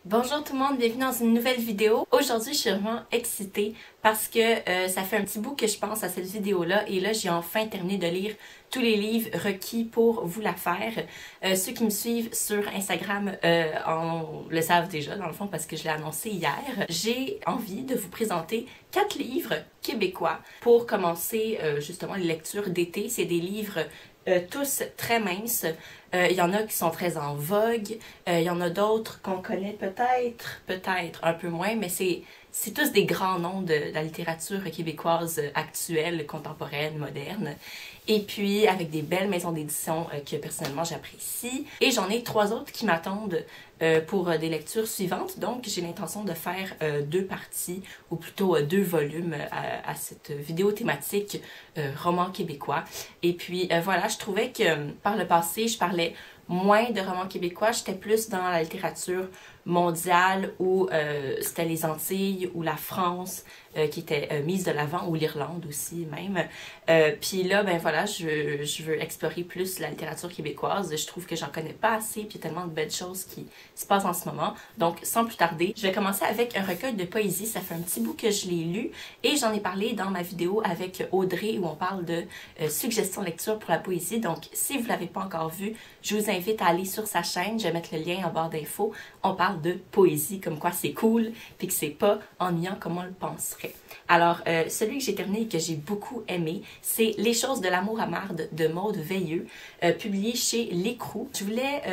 Bonjour tout le monde, bienvenue dans une nouvelle vidéo. Aujourd'hui, je suis vraiment excitée parce que ça fait un petit bout que je pense à cette vidéo-là et là, j'ai enfin terminé de lire tous les livres requis pour vous la faire. Ceux qui me suivent sur Instagram le savent déjà, dans le fond, parce que je l'ai annoncé hier. J'ai envie de vous présenter 4 livres québécois pour commencer justement les lectures d'été. C'est des livres tous très minces. Il y en a qui sont très en vogue. Il y en a d'autres qu'on connaît peut-être un peu moins, mais c'est tous des grands noms de la littérature québécoise actuelle, contemporaine, moderne. Et puis avec des belles maisons d'édition que personnellement j'apprécie. Et j'en ai 3 autres qui m'attendent pour des lectures suivantes. Donc j'ai l'intention de faire 2 parties, ou plutôt 2 volumes à cette vidéo thématique roman québécois. Et puis voilà, je trouvais que par le passé, je parlais moins de romans québécois, j'étais plus dans la littérature mondiale où c'était les Antilles ou la France qui était mise de l'avant, ou l'Irlande aussi même. Puis là, ben voilà, je veux explorer plus la littérature québécoise. Je trouve que j'en connais pas assez, puis il y a tellement de belles choses qui se passent en ce moment. Donc, sans plus tarder, je vais commencer avec un recueil de poésie. Ça fait un petit bout que je l'ai lu et j'en ai parlé dans ma vidéo avec Audrey où on parle de suggestions de lecture pour la poésie. Donc, si vous l'avez pas encore vu, je vous invite à aller sur sa chaîne. Je vais mettre le lien en barre d'infos. On parle de poésie, comme quoi c'est cool, puis que c'est pas ennuyant comme on le penserait. Alors, celui que j'ai terminé et que j'ai beaucoup aimé, c'est Les choses de l'amour à marde de Maude Veilleux, publié chez L'Écrou. Je voulais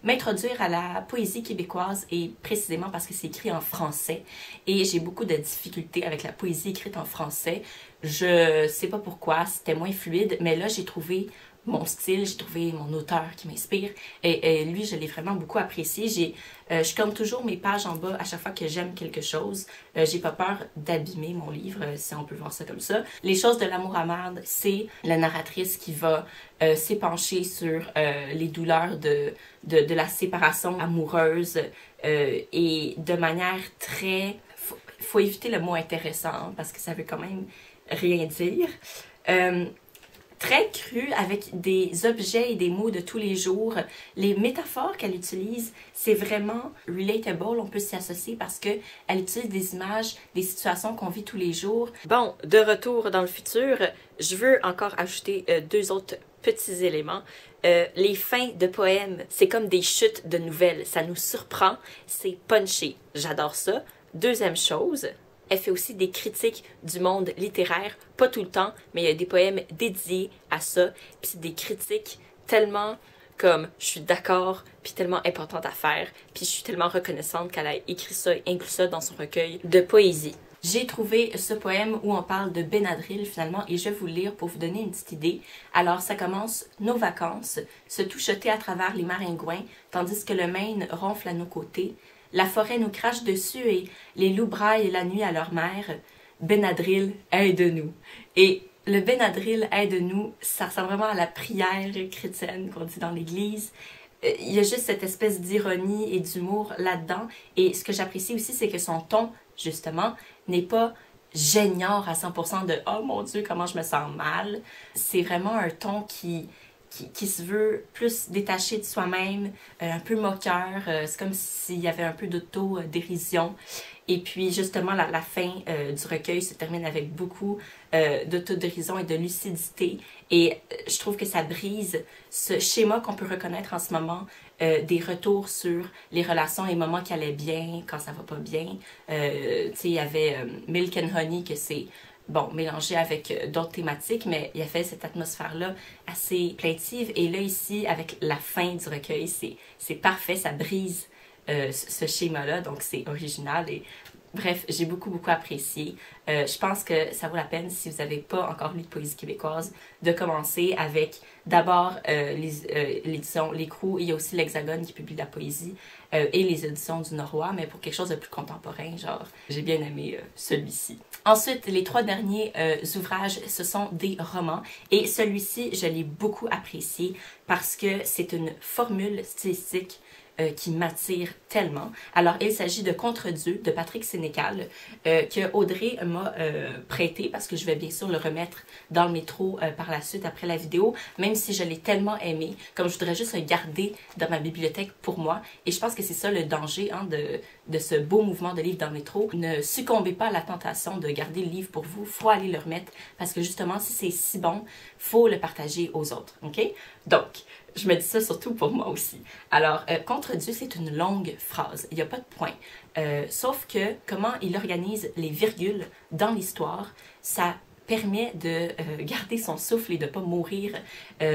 m'introduire à la poésie québécoise et précisément parce que c'est écrit en français et j'ai beaucoup de difficultés avec la poésie écrite en français. Je sais pas pourquoi, c'était moins fluide, mais là j'ai trouvé mon style, j'ai trouvé mon auteur qui m'inspire et lui je l'ai vraiment beaucoup apprécié. Je compte toujours mes pages en bas à chaque fois que j'aime quelque chose. J'ai pas peur d'abîmer mon livre, si on peut voir ça comme ça. Les choses de l'amour à marde, c'est la narratrice qui va s'épancher sur les douleurs de la séparation amoureuse et de manière très... Faut éviter le mot intéressant hein, parce que ça veut quand même rien dire. Très cru avec des objets et des mots de tous les jours. Les métaphores qu'elle utilise, c'est vraiment relatable, on peut s'y associer parce que elle utilise des images, des situations qu'on vit tous les jours. Bon, de retour dans le futur, je veux encore ajouter 2 autres petits éléments. Les fins de poèmes, c'est comme des chutes de nouvelles, ça nous surprend, c'est punché. J'adore ça. Deuxième chose, elle fait aussi des critiques du monde littéraire, pas tout le temps, mais il y a des poèmes dédiés à ça. Puis c'est des critiques tellement comme je suis d'accord, puis tellement importantes à faire. Puis je suis tellement reconnaissante qu'elle a écrit ça et inclus ça dans son recueil de poésie. J'ai trouvé ce poème où on parle de Benadryl finalement et je vais vous le lire pour vous donner une petite idée. Alors ça commence « Nos vacances, se toucheter à travers les maringouins, tandis que le Maine ronfle à nos côtés. La forêt nous crache dessus et les loups braillent la nuit à leur mère. Benadryl, aide-nous. » Et le Benadryl, aide-nous, ça ressemble vraiment à la prière chrétienne qu'on dit dans l'église. Il y a juste cette espèce d'ironie et d'humour là-dedans. Et ce que j'apprécie aussi, c'est que son ton, justement, n'est pas gênant à 100% de « Oh mon Dieu, comment je me sens mal ». C'est vraiment un ton qui se veut plus détaché de soi-même, un peu moqueur, c'est comme s'il y avait un peu d'auto-dérision. Et puis justement, la fin du recueil se termine avec beaucoup d'autodérision et de lucidité. Et je trouve que ça brise ce schéma qu'on peut reconnaître en ce moment, des retours sur les relations, les moments qui allaient bien, quand ça va pas bien. Tu sais, il y avait Milk and Honey, que c'est... bon, mélangé avec d'autres thématiques, mais il y a fait cette atmosphère-là assez plaintive. Et là, ici, avec la fin du recueil, c'est parfait, ça brise ce schéma-là, donc c'est original. Et bref, j'ai beaucoup apprécié. Je pense que ça vaut la peine, si vous n'avez pas encore lu de poésie québécoise, de commencer avec d'abord l'édition L'Écrou. Il y a aussi l'Hexagone qui publie de la poésie et les éditions du Noroît, mais pour quelque chose de plus contemporain, genre, j'ai bien aimé celui-ci. Ensuite, les 3 derniers ouvrages, ce sont des romans et celui-ci, je l'ai beaucoup apprécié parce que c'est une formule stylistique qui m'attire tellement. Alors, il s'agit de Contre-Dieu de Patrick Sénécal que Audrey m'a prêté parce que je vais bien sûr le remettre dans le métro par la suite après la vidéo, même si je l'ai tellement aimé, comme je voudrais juste le garder dans ma bibliothèque pour moi. Et je pense que c'est ça le danger hein, de ce beau mouvement de livres dans le métro. Ne succombez pas à la tentation de garder le livre pour vous, faut aller le remettre parce que justement, si c'est si bon, faut le partager aux autres, ok? Donc, je me dis ça surtout pour moi aussi. Alors, contre Dieu, c'est une longue phrase. Il n'y a pas de point. Sauf que comment il organise les virgules dans l'histoire, ça permet de garder son souffle et de ne pas mourir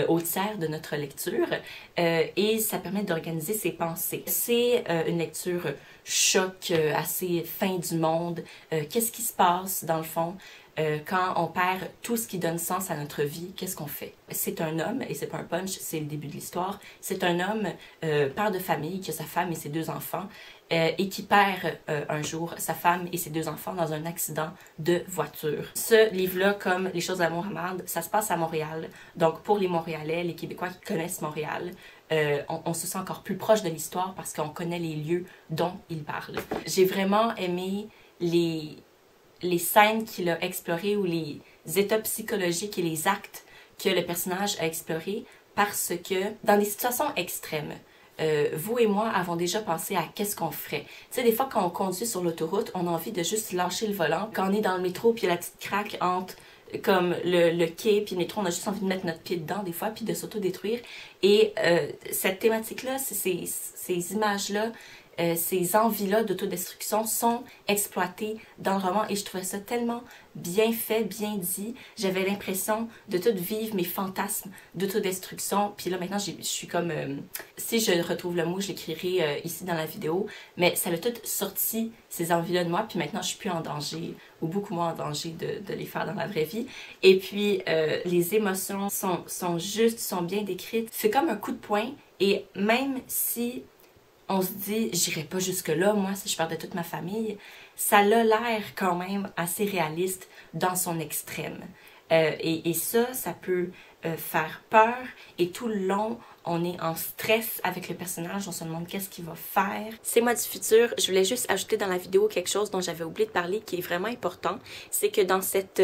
au tiers de notre lecture. Et ça permet d'organiser ses pensées. C'est une lecture choc, assez fin du monde. Qu'est-ce qui se passe dans le fond? Quand on perd tout ce qui donne sens à notre vie, qu'est-ce qu'on fait? C'est un homme, et c'est pas un punch, c'est le début de l'histoire, c'est un homme, père de famille, qui a sa femme et ses 2 enfants, et qui perd un jour sa femme et ses 2 enfants dans un accident de voiture. Ce livre-là, comme Les choses d'amour amardes, ça se passe à Montréal. Donc pour les Montréalais, les Québécois qui connaissent Montréal, on se sent encore plus proche de l'histoire parce qu'on connaît les lieux dont il parle. J'ai vraiment aimé les scènes qu'il a explorées ou les états psychologiques et les actes que le personnage a explorés parce que dans des situations extrêmes, vous et moi avons déjà pensé à qu'est-ce qu'on ferait. Tu sais, des fois quand on conduit sur l'autoroute, on a envie de juste lâcher le volant. Quand on est dans le métro puis il y a la petite craque entre comme le quai puis le métro, on a juste envie de mettre notre pied dedans des fois puis de s'autodétruire. Et cette thématique-là, ces images-là, ces envies-là d'autodestruction sont exploitées dans le roman et je trouvais ça tellement bien fait, bien dit. J'avais l'impression de tout vivre mes fantasmes d'autodestruction. Puis là, maintenant, je suis comme... si je retrouve le mot, je l'écrirai ici dans la vidéo. Mais ça a tout sorti, ces envies-là de moi. Puis maintenant, je suis plus en danger, ou beaucoup moins en danger de les faire dans la vraie vie. Et puis, les émotions sont justes, sont bien décrites. C'est comme un coup de poing. Et même si on se dit, j'irai pas jusque-là, moi, si je perdais toute ma famille, ça a l'air quand même assez réaliste dans son extrême. Et ça peut faire peur. Et tout le long, on est en stress avec le personnage, on se demande qu'est-ce qu'il va faire. C'est moi du futur. Je voulais juste ajouter dans la vidéo quelque chose dont j'avais oublié de parler qui est vraiment important. C'est que dans cette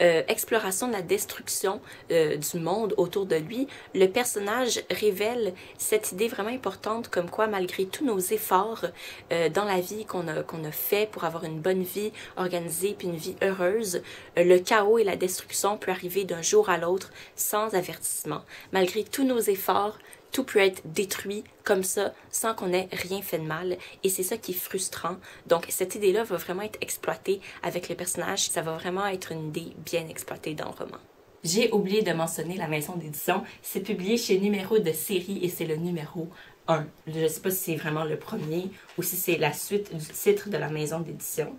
exploration de la destruction du monde autour de lui, le personnage révèle cette idée vraiment importante comme quoi malgré tous nos efforts dans la vie qu'on a fait pour avoir une bonne vie organisée puis une vie heureuse, le chaos et la destruction peut arriver d'un jour à l'autre sans avertissement. Malgré tous nos efforts, tout peut être détruit comme ça, sans qu'on ait rien fait de mal. Et c'est ça qui est frustrant. Donc, cette idée-là va vraiment être exploitée avec le personnage. Ça va vraiment être une idée bien exploitée dans le roman. J'ai oublié de mentionner la maison d'édition. C'est publié chez Numéro de série et c'est le numéro 1. Je ne sais pas si c'est vraiment le premier ou si c'est la suite du titre de la maison d'édition.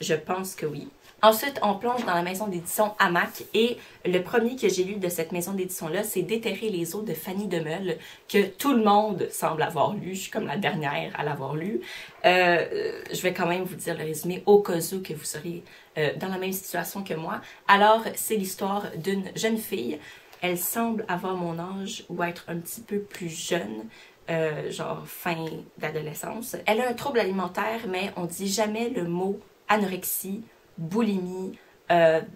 Je pense que oui. Ensuite, on plonge dans la maison d'édition Hamac et le premier que j'ai lu de cette maison d'édition-là, c'est Déterrer les eaux de Fanny Demeule, que tout le monde semble avoir lu. Je suis comme la dernière à l'avoir lu. Je vais quand même vous dire le résumé au cas où que vous serez dans la même situation que moi. Alors, c'est l'histoire d'une jeune fille. Elle semble avoir mon âge ou être un petit peu plus jeune. Genre fin d'adolescence. Elle a un trouble alimentaire, mais on dit jamais le mot anorexie, boulimie,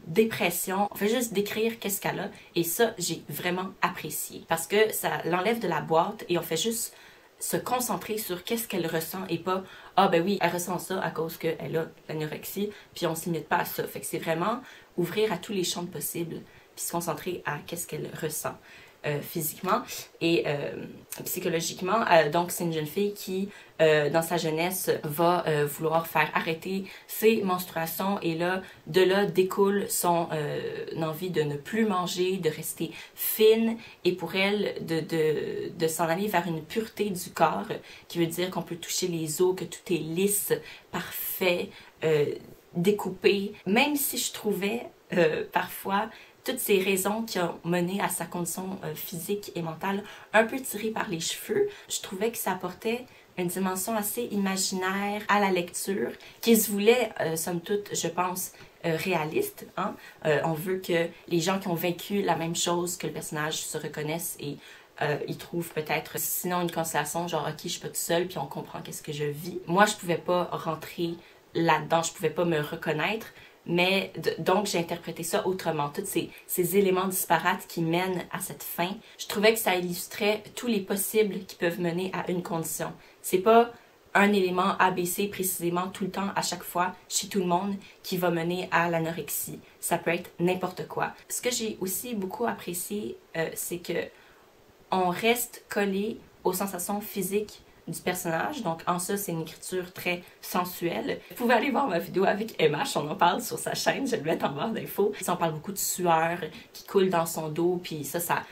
dépression. On fait juste décrire qu'est-ce qu'elle a et ça, j'ai vraiment apprécié parce que ça l'enlève de la boîte et on fait juste se concentrer sur qu'est-ce qu'elle ressent et pas « Ah ben oui, elle ressent ça à cause qu'elle a l'anorexie » puis on ne se limite pas à ça. Fait que c'est vraiment ouvrir à tous les champs possibles puis se concentrer à qu'est-ce qu'elle ressent. Physiquement et psychologiquement. Donc, c'est une jeune fille qui, dans sa jeunesse, va vouloir faire arrêter ses menstruations et là, de là découle son envie de ne plus manger, de rester fine et pour elle, de s'en aller vers une pureté du corps qui veut dire qu'on peut toucher les os, que tout est lisse, parfait, découpé. Même si je trouvais parfois toutes ces raisons qui ont mené à sa condition physique et mentale un peu tirée par les cheveux, je trouvais que ça apportait une dimension assez imaginaire à la lecture, qui se voulait, somme toute, je pense, réaliste. Hein? On veut que les gens qui ont vécu la même chose que le personnage se reconnaissent et ils trouvent peut-être sinon une constellation, genre ok, je suis pas toute seule, puis on comprend qu'est-ce que je vis. Moi, je pouvais pas rentrer là-dedans, je pouvais pas me reconnaître, mais donc j'ai interprété ça autrement. Tous ces éléments disparates qui mènent à cette fin, je trouvais que ça illustrait tous les possibles qui peuvent mener à une condition. C'est pas un élément ABC précisément tout le temps, à chaque fois, chez tout le monde, qui va mener à l'anorexie. Ça peut être n'importe quoi. Ce que j'ai aussi beaucoup apprécié, c'est que on reste collé aux sensations physiques du personnage. Donc, en ça, c'est une écriture très sensuelle. Vous pouvez aller voir ma vidéo avec MH, on en parle sur sa chaîne, je vais le mettre en barre d'infos. On parle beaucoup de sueur qui coule dans son dos, puis ça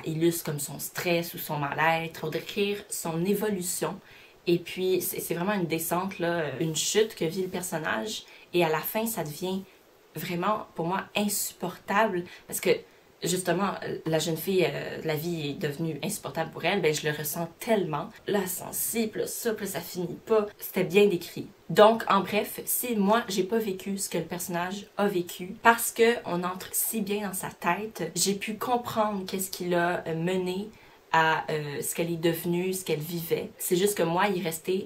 illustre comme son stress ou son mal-être. Pour décrire son évolution. Et puis, c'est vraiment une descente, là, une chute que vit le personnage. Et à la fin, ça devient vraiment, pour moi, insupportable. Parce que, justement, la jeune fille, la vie est devenue insupportable pour elle. Ben, je le ressens tellement. Là, sensible, ça, puis ça finit pas. C'était bien décrit. Donc, en bref, si moi, j'ai pas vécu ce que le personnage a vécu, parce que on entre si bien dans sa tête, j'ai pu comprendre qu'est-ce qui l'a mené à ce qu'elle est devenue, ce qu'elle vivait. C'est juste que moi, il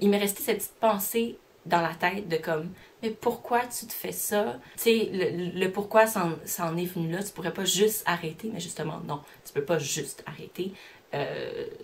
m'est resté cette petite pensée dans la tête de comme, mais pourquoi tu te fais ça? Tu sais, le pourquoi ça en est venu là, tu pourrais pas juste arrêter, mais justement, non, tu peux pas juste arrêter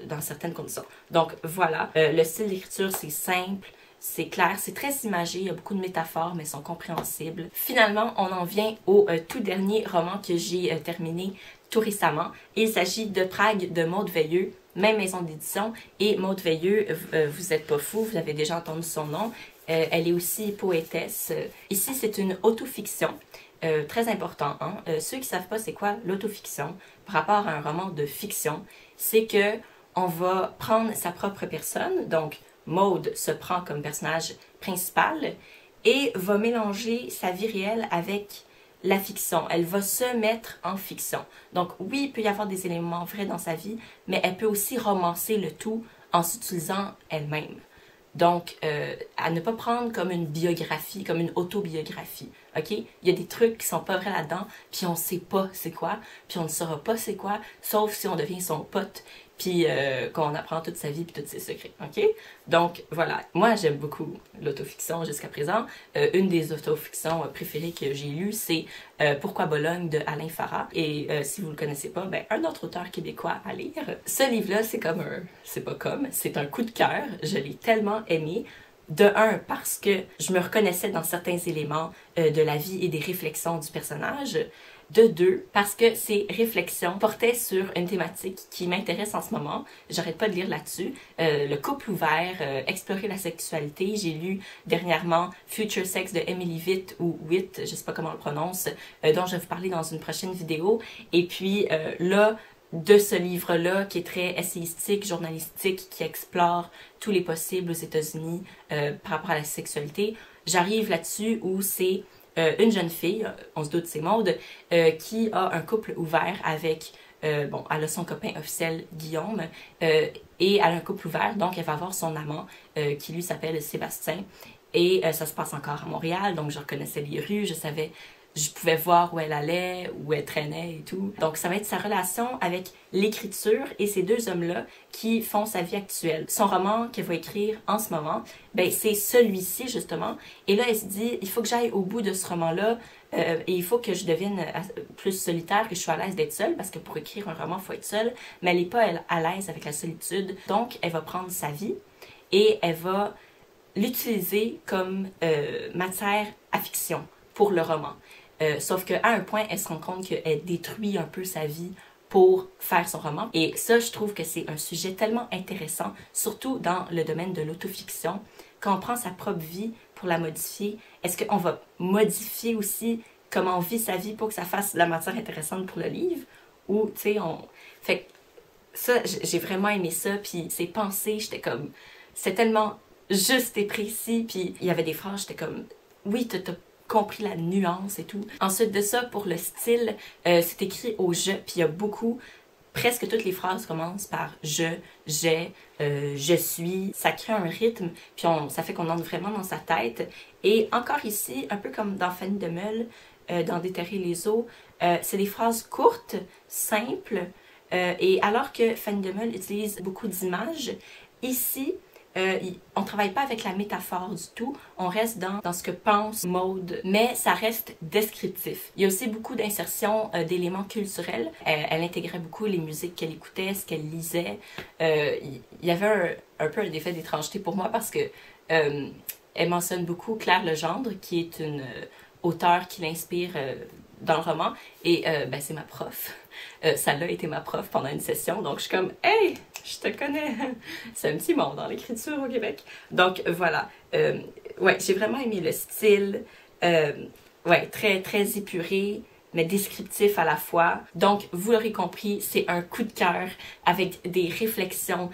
dans certaines conditions. Donc, voilà, le style d'écriture, c'est simple, c'est clair, c'est très imagé, il y a beaucoup de métaphores, mais elles sont compréhensibles. Finalement, on en vient au tout dernier roman que j'ai terminé tout récemment. Il s'agit de Prague de Maud Veilleux, même maison d'édition. Et Maud Veilleux, vous êtes pas fou, vous avez déjà entendu son nom. Elle est aussi poétesse. Ici, c'est une autofiction. Très important. Hein? Ceux qui savent pas c'est quoi l'autofiction par rapport à un roman de fiction, c'est que on va prendre sa propre personne, donc Maud se prend comme personnage principal et va mélanger sa vie réelle avec la fiction. Elle va se mettre en fiction. Donc oui, il peut y avoir des éléments vrais dans sa vie, mais elle peut aussi romancer le tout en s'utilisant elle-même. Donc, à ne pas prendre comme une biographie, comme une autobiographie, ok? Il y a des trucs qui sont pas vrais là-dedans, puis on sait pas c'est quoi, puis on ne saura pas c'est quoi, sauf si on devient son pote, puis qu'on apprend toute sa vie puis tous ses secrets, ok? Donc, voilà. Moi, j'aime beaucoup l'autofiction jusqu'à présent. Une des autofictions préférées que j'ai lues, c'est Pourquoi Bologne de Alain Farah. Et si vous le connaissez pas, ben, un autre auteur québécois à lire. Ce livre-là, c'est un coup de cœur. Je l'ai tellement aimé. De un, parce que je me reconnaissais dans certains éléments de la vie et des réflexions du personnage. De deux, parce que ces réflexions portaient sur une thématique qui m'intéresse en ce moment. J'arrête pas de lire là-dessus. Le couple ouvert, explorer la sexualité. J'ai lu dernièrement Future Sex de Emily Witt, ou Witt, je sais pas comment on le prononce, dont je vais vous parler dans une prochaine vidéo. Et puis là, de ce livre-là, qui est très essayistique, journalistique, qui explore tous les possibles aux États-Unis par rapport à la sexualité, j'arrive là-dessus où c'est une jeune fille, on se doute c'est Maud, qui a un couple ouvert avec, elle a son copain officiel Guillaume, et elle a un couple ouvert, donc elle va avoir son amant qui lui s'appelle Sébastien, et ça se passe encore à Montréal, donc je reconnaissais les rues, je pouvais voir où elle allait, où elle traînait et tout. Donc ça va être sa relation avec l'écriture et ces deux hommes-là qui font sa vie actuelle. Son roman qu'elle va écrire en ce moment, ben c'est celui-ci justement. Et là elle se dit, il faut que j'aille au bout de ce roman-là et il faut que je devienne plus solitaire, que je sois à l'aise d'être seule, parce que pour écrire un roman, il faut être seule. Mais elle n'est pas à l'aise avec la solitude. Donc elle va prendre sa vie et elle va l'utiliser comme matière à fiction pour le roman. Sauf qu'à un point, elle se rend compte qu'elle détruit un peu sa vie pour faire son roman. Et ça, je trouve que c'est un sujet tellement intéressant, surtout dans le domaine de l'autofiction. Quand on prend sa propre vie pour la modifier, est-ce qu'on va modifier aussi comment on vit sa vie pour que ça fasse de la matière intéressante pour le livre? Ou, tu sais, Fait que ça, j'ai vraiment aimé ça, puis ces pensées, j'étais comme... C'est tellement juste et précis, puis il y avait des phrases, j'étais comme... Oui, t'as compris la nuance et tout. Ensuite de ça, pour le style, c'est écrit au « je », puis il y a beaucoup, presque toutes les phrases commencent par « je »,« j'ai »,« je suis ». Ça crée un rythme, puis ça fait qu'on entre vraiment dans sa tête. Et encore ici, un peu comme dans Fanny de Meule, dans Déterrer les eaux, c'est des phrases courtes, simples, Et alors que Fanny Demeule utilise beaucoup d'images, ici, on travaille pas avec la métaphore du tout, on reste dans ce que pense Maude, mais ça reste descriptif. Il y a aussi beaucoup d'insertions d'éléments culturels. Elle intégrait beaucoup les musiques qu'elle écoutait, ce qu'elle lisait. Il y avait un peu un effet d'étrangeté pour moi parce que elle mentionne beaucoup Claire Legendre, qui est une auteure qui l'inspire dans le roman, et ben, c'est ma prof. Ça l'a été ma prof pendant une session, donc je suis comme « Hey, je te connais! » C'est un petit monde dans l'écriture au Québec. Donc voilà, ouais, j'ai vraiment aimé le style, ouais, très, très épuré, mais descriptif à la fois. Donc, vous l'aurez compris, c'est un coup de cœur avec des réflexions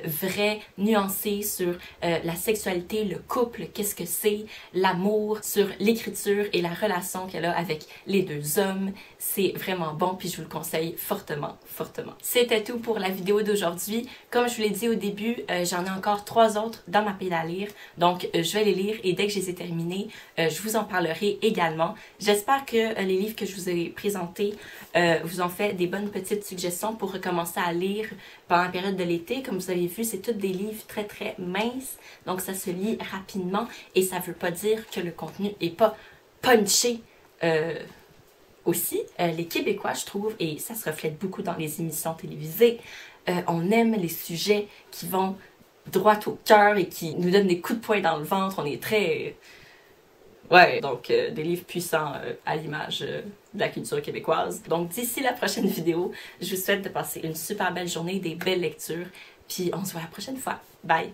vraies, nuancées sur la sexualité, le couple, qu'est-ce que c'est, l'amour, sur l'écriture et la relation qu'elle a avec les deux hommes. C'est vraiment bon, puis je vous le conseille fortement, fortement. C'était tout pour la vidéo d'aujourd'hui. Comme je vous l'ai dit au début, j'en ai encore 3 autres dans ma pile à lire, donc je vais les lire et dès que je les ai terminés, je vous en parlerai également. J'espère que les livres que je vous ai présentés vous ont fait des bonnes petites suggestions pour recommencer à lire pendant la période de l'été. Comme vous avez vu, c'est tous des livres très très minces, donc ça se lit rapidement et ça veut pas dire que le contenu est pas punché. Aussi, les Québécois, je trouve, et ça se reflète beaucoup dans les émissions télévisées, on aime les sujets qui vont droit au cœur et qui nous donnent des coups de poing dans le ventre. On est très... Ouais, donc des livres puissants à l'image de la culture québécoise. Donc d'ici la prochaine vidéo, je vous souhaite de passer une super belle journée, des belles lectures, puis on se voit la prochaine fois. Bye!